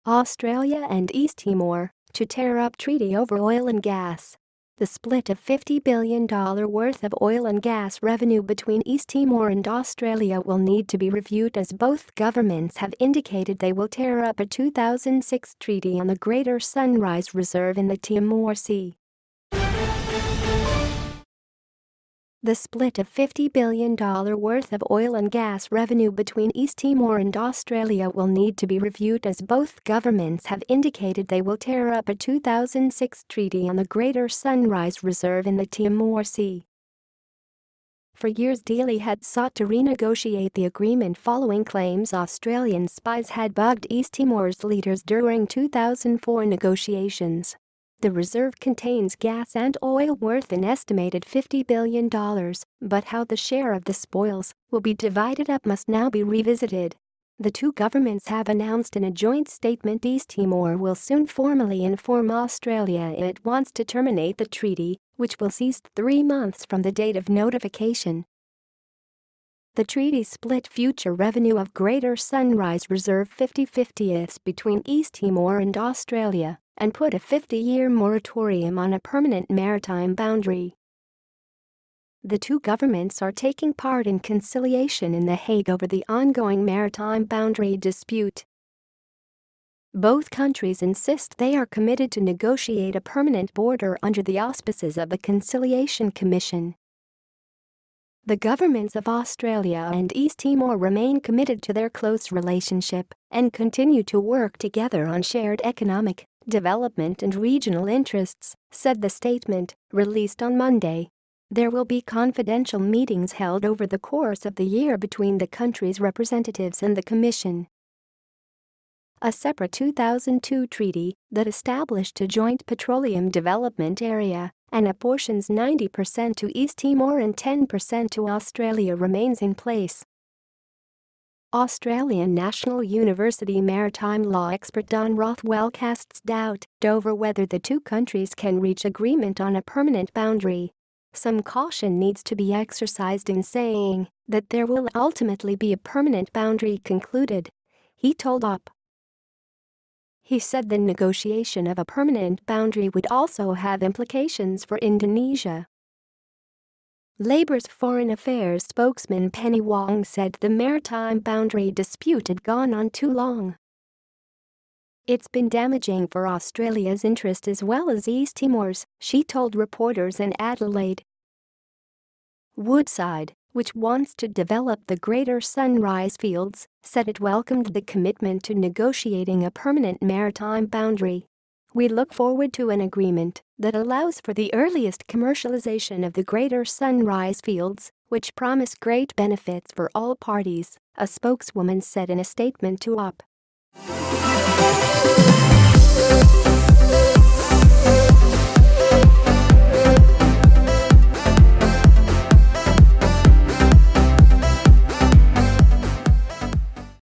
Australia and East Timor to tear up treaty over oil and gas. The split of $50 billion worth of oil and gas revenue between East Timor and Australia will need to be reviewed, as both governments have indicated they will tear up a 2006 treaty on the Greater Sunrise Reserve in the Timor Sea. The split of $50 billion worth of oil and gas revenue between East Timor and Australia will need to be reviewed, as both governments have indicated they will tear up a 2006 treaty on the Greater Sunrise Reserve in the Timor Sea. For years, Delhi had sought to renegotiate the agreement following claims Australian spies had bugged East Timor's leaders during 2004 negotiations. The reserve contains gas and oil worth an estimated $50 billion, but how the share of the spoils will be divided up must now be revisited. The two governments have announced in a joint statement East Timor will soon formally inform Australia it wants to terminate the treaty, which will cease 3 months from the date of notification. The treaty split future revenue of Greater Sunrise Reserve 50-50 between East Timor and Australia and put a 50-year moratorium on a permanent maritime boundary. The two governments are taking part in conciliation in The Hague over the ongoing maritime boundary dispute. Both countries insist they are committed to negotiate a permanent border under the auspices of the Conciliation Commission. The governments of Australia and East Timor remain committed to their close relationship and continue to work together on shared economic, development and regional interests, said the statement, released on Monday. There will be confidential meetings held over the course of the year between the countries' representatives and the Commission. A separate 2002 treaty that established a joint petroleum development area and apportions 90% to East Timor and 10% to Australia remains in place. Australian National University maritime law expert Don Rothwell casts doubt over whether the two countries can reach agreement on a permanent boundary. Some caution needs to be exercised in saying that there will ultimately be a permanent boundary concluded, he told UP. He said the negotiation of a permanent boundary would also have implications for Indonesia. Labour's Foreign Affairs spokesman Penny Wong said the maritime boundary dispute had gone on too long. It's been damaging for Australia's interest as well as East Timor's, she told reporters in Adelaide. Woodside, which wants to develop the Greater Sunrise Fields, said it welcomed the commitment to negotiating a permanent maritime boundary. We look forward to an agreement that allows for the earliest commercialization of the Greater Sunrise Fields, which promise great benefits for all parties, a spokeswoman said in a statement to UP.